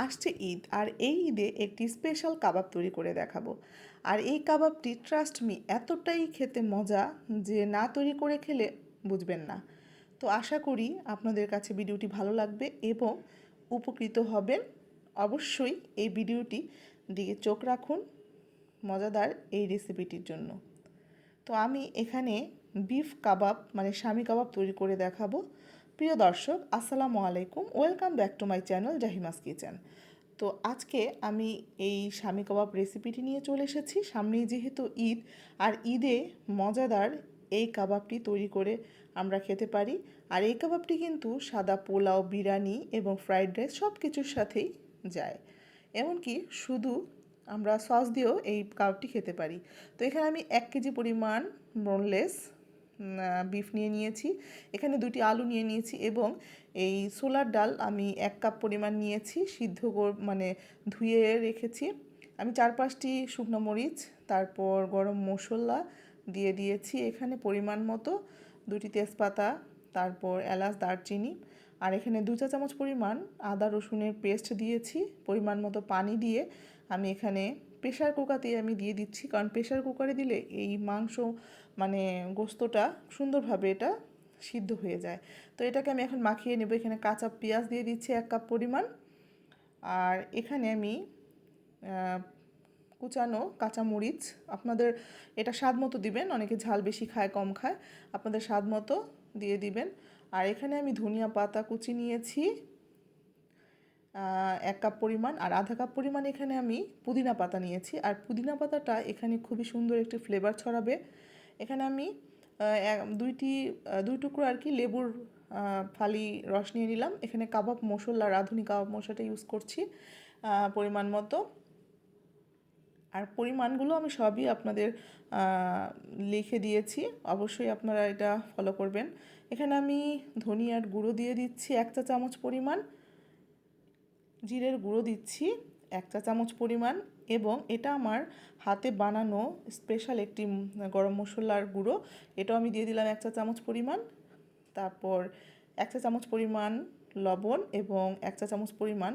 আসছে ঈদ, আর এই ঈদে একটি স্পেশাল কাবাব তৈরি করে দেখাবো। আর এই কাবাবটি ট্রাস্ট মি এতটাই খেতে মজা যে না তৈরি করে খেলে বুঝবেন না। তো আশা করি আপনাদের কাছে ভিডিওটি ভালো লাগবে এবং উপকৃত হবেন। অবশ্যই এই ভিডিওটি দিকে চোখ রাখুন মজাদার এই রেসিপিটির জন্য। তো আমি এখানে বিফ কাবাব মানে স্বামী কাবাব তৈরি করে দেখাবো। প্রিয় দর্শক, আসসালামু আলাইকুম, welcome back to my channel Jahima's kitchen. তো আজকে আমি এই স্বামী কাবাব রেসিপিটি নিয়ে চলে এসেছি। সামনেই যেহেতু ঈদ, আর ঈদে মজাদার এই কাবাবটি তৈরি করে আমরা খেতে পারি। আর এই কাবাবটি কিন্তু সাদা পোলাও, বিরিয়ানি এবং ফ্রাইড রাইস সব কিছুর সাথেই যায়। এমনকি শুধু আমরা সস দিয়েও এই কাবাবটি খেতে পারি। তো এখানে আমি 1 কেজি পরিমাণ বোনলেস বিফ নিয়ে নিয়েছি, এখানে 2টি আলু নিয়ে নিয়েছি এবং এই ছোলার ডাল আমি 1 কাপ পরিমাণ নিয়েছি, সিদ্ধ মানে ধুয়ে রেখেছি। আমি 4-5টি শুকনো মরিচ, তারপর গরম মশলা দিয়ে দিয়েছি এখানে পরিমাণ মতো, 2টি তেজপাতা, তারপর এলাচ, দারচিনি, আর এখানে 2 চা চামচ পরিমাণ আদা রসুনের পেস্ট দিয়েছি। পরিমাণ মতো পানি দিয়ে আমি এখানে প্রেশার কুকারতে আমি দিয়ে দিচ্ছি, কারণ প্রেশার কুকারে দিলে এই মাংস মানে গোস্তটা সুন্দরভাবে এটা সিদ্ধ হয়ে যায়। তো এটাকে আমি এখন মাখিয়ে নেব। এখানে কাঁচা পেঁয়াজ দিয়ে দিচ্ছি 1 কাপ পরিমাণ, আর এখানে আমি কুচানো কাঁচামরিচ, আপনাদের এটা স্বাদ মতো দিবেন, অনেকে ঝাল বেশি খায় কম খায়, আপনাদের স্বাদ মতো দিয়ে দিবেন। আর এখানে আমি ধনিয়া পাতা কুচি নিয়েছি 1 কাপ পরিমাণ, আর আধা কাপ পরিমাণ এখানে আমি পুদিনা পাতা নিয়েছি। আর পুদিনা পাতাটা এখানে খুবই সুন্দর একটি ফ্লেভার ছড়াবে। এখানে আমি দুই টুকরো আর কি লেবুর ফালি রস নিয়ে নিলাম। এখানে কাবাব মশলা, রাঁধুনি কাবাব মশলাটা ইউজ করছি পরিমাণ মতো। আর পরিমাণগুলো আমি সবই আপনাদের লিখে দিয়েছি, অবশ্যই আপনারা এটা ফলো করবেন। এখানে আমি ধনিয়ার গুঁড়ো দিয়ে দিচ্ছি 1 চা চামচ পরিমাণ, জিরের গুঁড়ো দিচ্ছি 1 চা চামচ পরিমাণ, এবং এটা আমার হাতে বানানো স্পেশাল একটি গরম মশলার গুঁড়ো, এটাও আমি দিয়ে দিলাম 1 চা চামচ পরিমাণ। তারপর 1 চা চামচ পরিমাণ লবণ এবং 1 চা চামচ পরিমাণ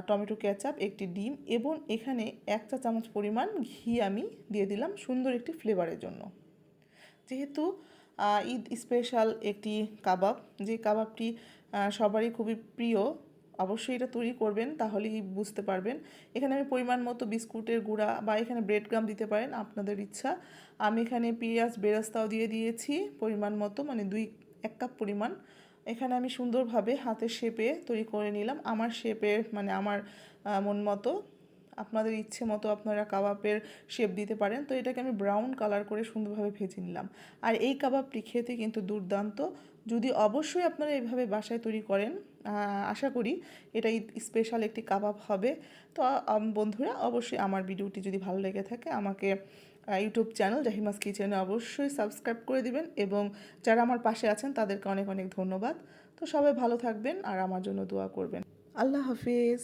টমেটো কেচাপ, একটি ডিম, এবং এখানে 1 চা চামচ পরিমাণ ঘি আমি দিয়ে দিলাম সুন্দর একটি ফ্লেভারের জন্য। যেহেতু ঈদ স্পেশাল একটি কাবাব, যে কাবাবটি সবারই খুবই প্রিয়, অবশ্যই এটা তৈরি করবেন, তাহলেই বুঝতে পারবেন। এখানে আমি পরিমাণ মতো বিস্কুটের গুঁড়া বা এখানে ব্রেড ক্রাম্ব দিতে পারেন, আপনাদের ইচ্ছা। আমি এখানে পেঁয়াজ বেরেস্তাও দিয়ে দিয়েছি পরিমাণ মতো, মানে 1 কাপ পরিমাণ। এখানে আমি সুন্দরভাবে হাতের শেপে তৈরি করে নিলাম, আমার শেপে মানে আমার মন মতো। আপনাদের ইচ্ছে মতো আপনারা কাবাবের শেপ দিতে পারেন। তো এটাকে আমি ব্রাউন কালার করে সুন্দরভাবে ভেজে নিলাম। আর এই কাবাবটি খেতে কিন্তু দুর্দান্ত, যদি অবশ্যই আপনারা এইভাবে বাসায় তৈরি করেন, আশা করি এটা স্পেশাল একটি কাবাব হবে। তো বন্ধুরা, অবশ্যই আমার ভিডিওটি যদি ভালো লেগে থাকে আমাকে ইউটিউব চ্যানেল জাহিমাস কিচেনে অবশ্যই সাবস্ক্রাইব করে দিবেন, এবং যারা আমার পাশে আছেন তাদেরকে অনেক অনেক ধন্যবাদ। তো সবাই ভালো থাকবেন আর আমার জন্য দোয়া করবেন। আল্লাহ হাফিজ।